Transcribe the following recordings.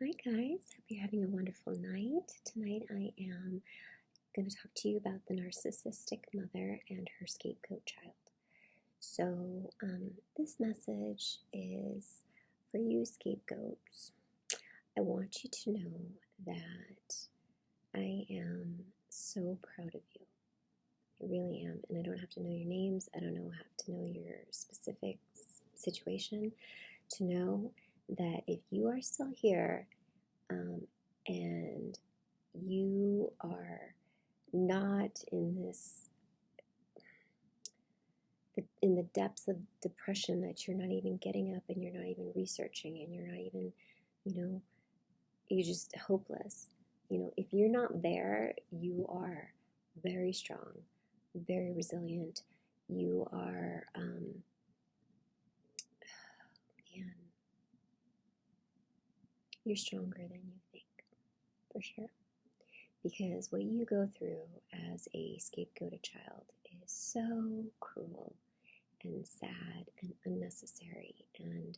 Hi guys, hope you're having a wonderful night. Tonight I am going to talk to you about the narcissistic mother and her scapegoat child. So, this message is for you scapegoats. I want you to know that I am so proud of you. I really am. And I don't have to know your names, I don't have to know your specific situation to know that if you are still here, and you are not in the depths of depression, that you're not even getting up and you're not even researching and you're not even, you're just hopeless. If you're not there, you are very strong, very resilient. You are, man, you're stronger than you think, for sure. Because what you go through as a scapegoated child is so cruel and sad and unnecessary. And,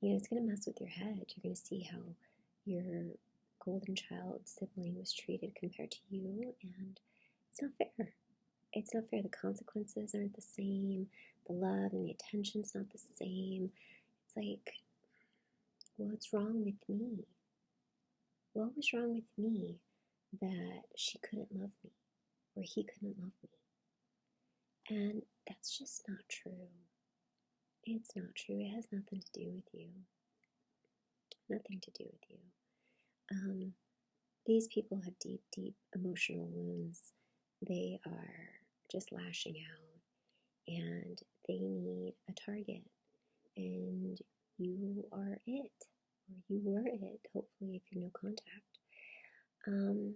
it's going to mess with your head. You're going to see how your golden child sibling was treated compared to you. And it's not fair. It's not fair. The consequences aren't the same. The love and the attention's not the same. It's like, what's wrong with me? What was wrong with me that she couldn't love me or he couldn't love me? And that's just not true. It's not true. It has nothing to do with you. Nothing to do with you. These people have deep, deep emotional wounds. They are just lashing out and they need a target. And you are it, or you were it, hopefully, if you're no contact. And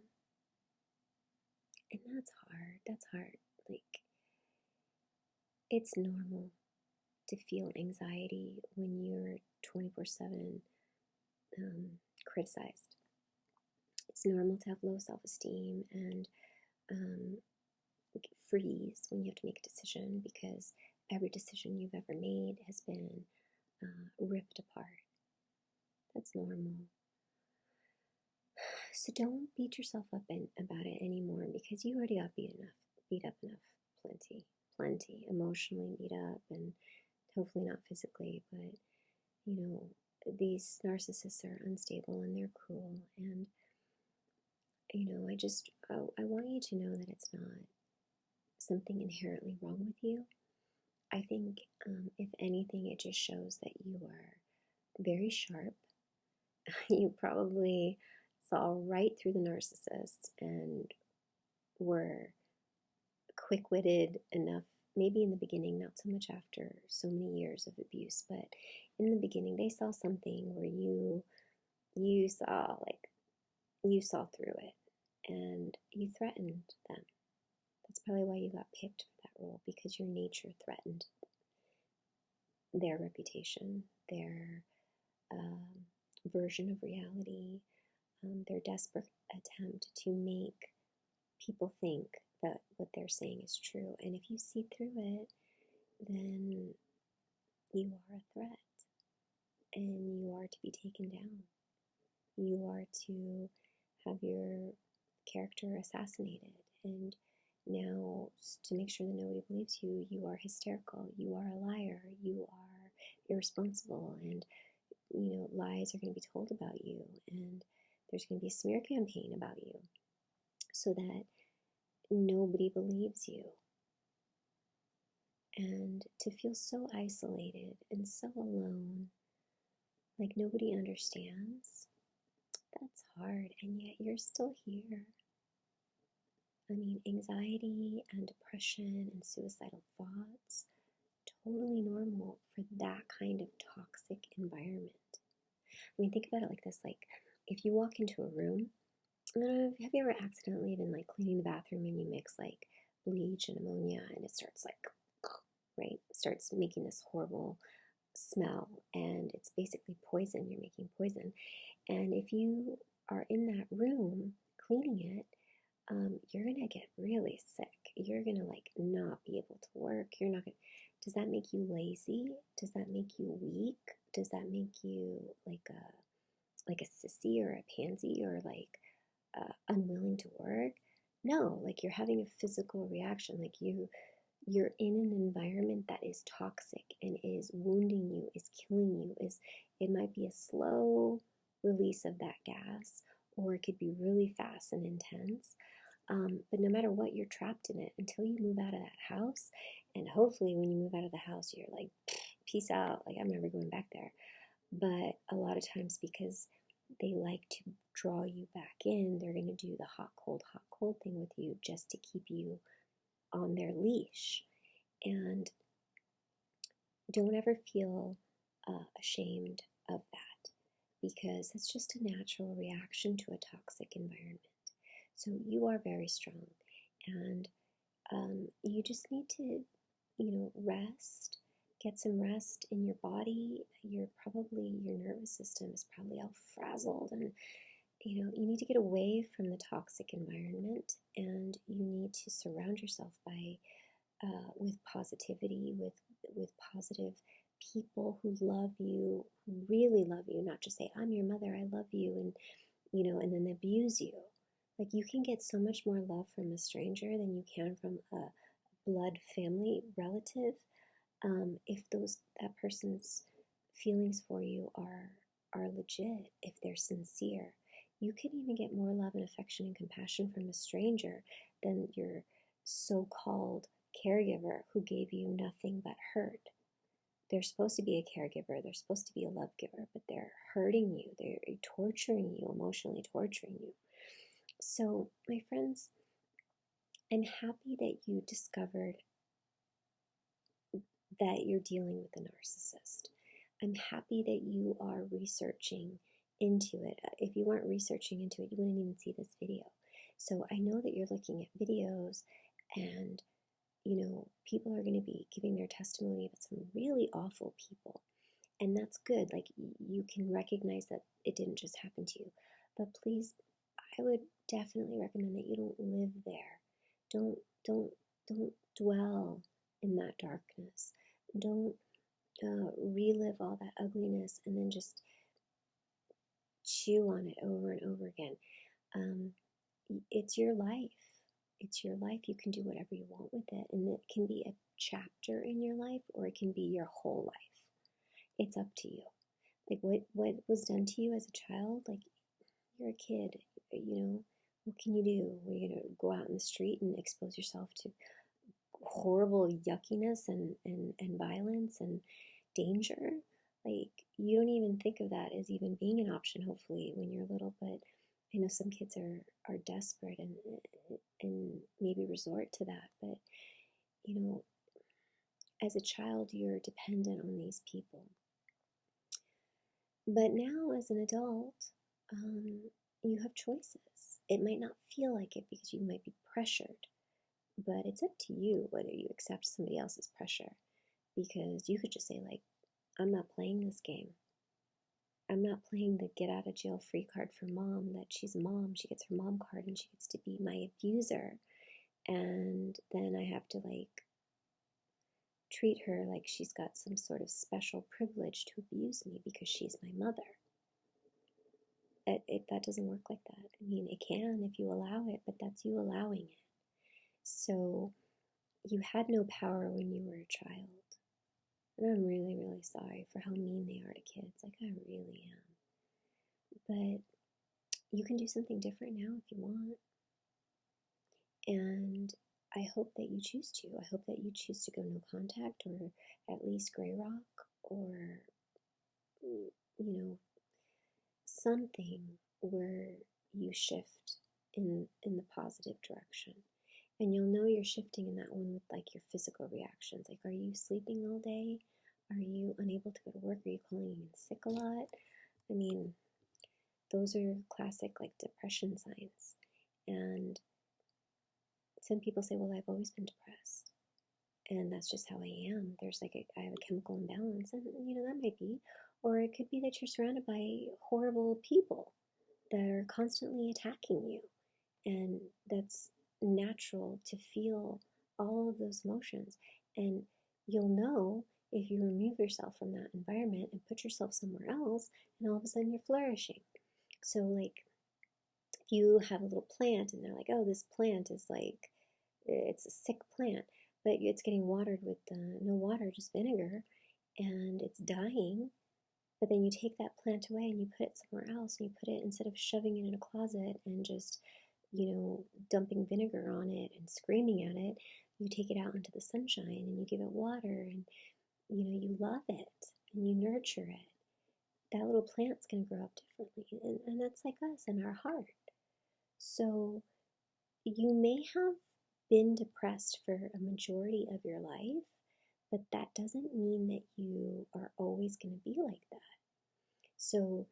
that's hard. That's hard. Like, it's normal to feel anxiety when you're 24/7 criticized. It's normal to have low self-esteem and freeze when you have to make a decision because every decision you've ever made has been ripped apart. That's normal. So don't beat yourself up about it anymore because you already got beat up enough, plenty, emotionally beat up, and hopefully not physically, but these narcissists are unstable and they're cruel, and I want you to know that it's not something inherently wrong with you. I think if anything, it just shows that you are very sharp. You probably saw right through the narcissist and were quick-witted enough, maybe in the beginning, not so much after so many years of abuse, but in the beginning they saw something where you saw through it and you threatened them. That's probably why you got picked for that role, because your nature threatened their reputation, their version of reality, their desperate attempt to make people think that what they're saying is true. And if you see through it, then you are a threat and you are to be taken down. You are to have your character assassinated. And now, to make sure that nobody believes you, you are hysterical, you are a liar, you are irresponsible, and lies are going to be told about you, and there's going to be a smear campaign about you so that nobody believes you. And to feel so isolated and so alone, like nobody understands, that's hard, and yet you're still here. I mean, anxiety and depression and suicidal thoughts, totally normal for that kind of toxic environment. I mean, think about it like this. Like, if you walk into a room, have you ever accidentally been like cleaning the bathroom and you mix like bleach and ammonia and it starts like, right? It starts making this horrible smell and it's basically poison. You're making poison. And if you are in that room cleaning it, you're gonna get really sick. You're gonna like not be able to work. You're not gonna. Does that make you lazy? Does that make you weak? Does that make you like a sissy or a pansy or like unwilling to work. No, like you're having a physical reaction, like you're in an environment that is toxic and is wounding you, is killing you, is it might be a slow release of that gas, or it could be really fast and intense. But no matter what, you're trapped in it until you move out of that house. And hopefully, when you move out of the house, you're like, peace out. Like, I'm never going back there. But a lot of times, because they like to draw you back in, they're going to do the hot, cold thing with you just to keep you on their leash. And don't ever feel ashamed of that, because it's just a natural reaction to a toxic environment. So you are very strong, and you just need to, rest, get some rest in your body. Your nervous system is probably all frazzled, and you need to get away from the toxic environment, and you need to surround yourself with positivity, with positive people who love you, who really love you, not just say, I'm your mother, I love you, and then abuse you. Like, you can get so much more love from a stranger than you can from a blood family relative, if that person's feelings for you are legit, if they're sincere. You can even get more love and affection and compassion from a stranger than your so-called caregiver who gave you nothing but hurt. They're supposed to be a caregiver, they're supposed to be a love giver, but they're hurting you, they're torturing you, emotionally torturing you. So, my friends, I'm happy that you discovered that you're dealing with a narcissist. I'm happy that you are researching into it. If you weren't researching into it, you wouldn't even see this video. So I know that you're looking at videos, and people are going to be giving their testimony about some really awful people. And that's good. Like, you can recognize that it didn't just happen to you. But please, I would definitely recommend that you don't live there. Don't dwell in that darkness. Don't relive all that ugliness and then just chew on it over and over again. It's your life. It's your life. You can do whatever you want with it. And it can be a chapter in your life, or it can be your whole life. It's up to you. Like, what was done to you as a child, like, you're a kid, what can you do? Are you going to go out in the street and expose yourself to horrible yuckiness and violence and danger? Like, you don't even think of that as even being an option, hopefully, when you're little. But I know some kids are desperate and maybe resort to that. But as a child, you're dependent on these people. But now, as an adult, you have choices. It might not feel like it because you might be pressured, but it's up to you whether you accept somebody else's pressure. Because you could just say, like, I'm not playing this game. I'm not playing the get out of jail free card for mom, that she's mom, she gets her mom card and she gets to be my abuser. And then I have to, like, treat her like she's got some sort of special privilege to abuse me because she's my mother. That doesn't work like that. I mean, it can if you allow it, but that's you allowing it. So you had no power when you were a child. And I'm really, really sorry for how mean they are to kids. Like, I really am. But you can do something different now if you want. And I hope that you choose to. I hope that you choose to go no contact, or at least gray rock, or, something where you shift in the positive direction. And you'll know you're shifting in that one with, like, your physical reactions. Like, are you sleeping all day? Are you unable to go to work? Are you calling in sick a lot? I mean, those are classic, like, depression signs. And some people say, well, I've always been depressed, and that's just how I am. There's like I have a chemical imbalance, and that might be. Or it could be that you're surrounded by horrible people that are constantly attacking you, and that's natural to feel all of those emotions. And you'll know if you remove yourself from that environment and put yourself somewhere else, and all of a sudden you're flourishing. So like if you have a little plant and they're like, oh, this plant is like, it's a sick plant, but it's getting watered with no water, just vinegar, and it's dying. But then you take that plant away and you put it somewhere else, and you put it, instead of shoving it in a closet and just, dumping vinegar on it and screaming at it, you take it out into the sunshine and you give it water, and you love it and you nurture it. That little plant's going to grow up differently. And that's like us and our heart. So you may have been depressed for a majority of your life, but that doesn't mean that you are always going to be like that. So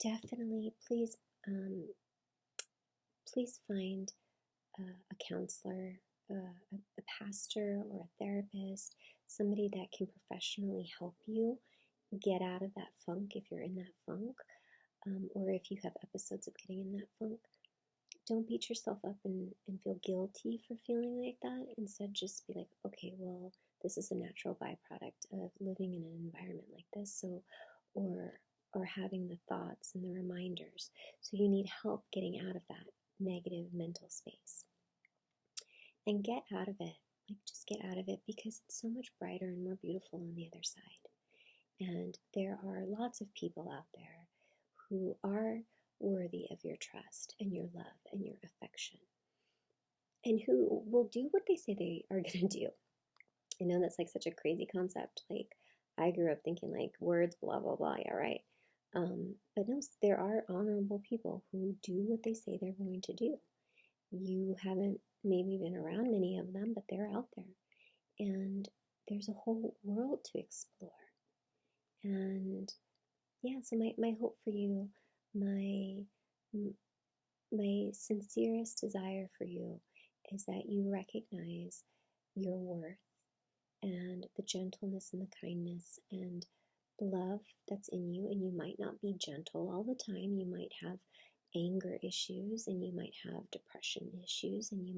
definitely, please find a counselor, a pastor, or a therapist, somebody that can professionally help you get out of that funk if you're in that funk, or if you have episodes of getting in that funk. Don't beat yourself up and feel guilty for feeling like that. Instead, just be like, okay, well, this is a natural byproduct of living in an environment like this. So, or having the thoughts and the reminders. So you need help getting out of that negative mental space. And get out of it. Like, just get out of it, because it's so much brighter and more beautiful on the other side. And there are lots of people out there who are worthy of your trust and your love and your affection, and who will do what they say they are going to do. I know that's like such a crazy concept. Like, I grew up thinking like words, blah, blah, blah. Yeah, right. But no, there are honorable people who do what they say they're going to do. You haven't maybe been around many of them, but they're out there. And there's a whole world to explore. And yeah, so my hope for you, my sincerest desire for you is that you recognize your worth and the gentleness and the kindness and the love that's in you. And you might not be gentle all the time. You might have anger issues, and you might have depression issues, and you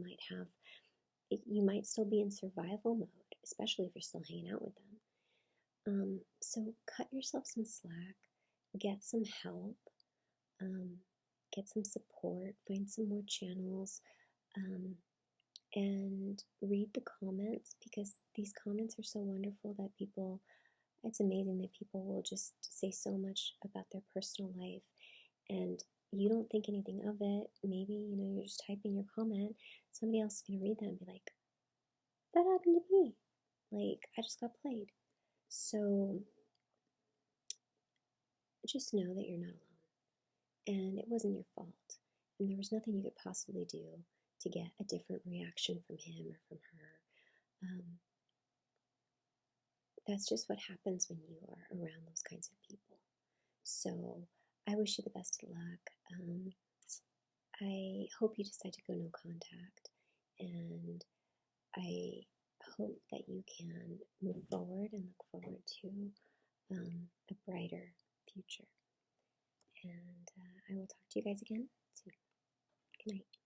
might still be in survival mode, especially if you're still hanging out with them. So cut yourself some slack, get some help, get some support, find some more channels, and read the comments, because these comments are so wonderful that it's amazing that people will just say so much about their personal life, and you don't think anything of it. Maybe, you're just typing your comment, somebody else is going to read that and be like, that happened to me. Like, I just got played. So just know that you're not alone, and it wasn't your fault, and there was nothing you could possibly do to get a different reaction from him or from her. That's just what happens when you are around those kinds of people. So I wish you the best of luck. I hope you decide to go no contact, and I hope that you can move forward and look forward to a brighter future. And I will talk to you guys again soon. Good night.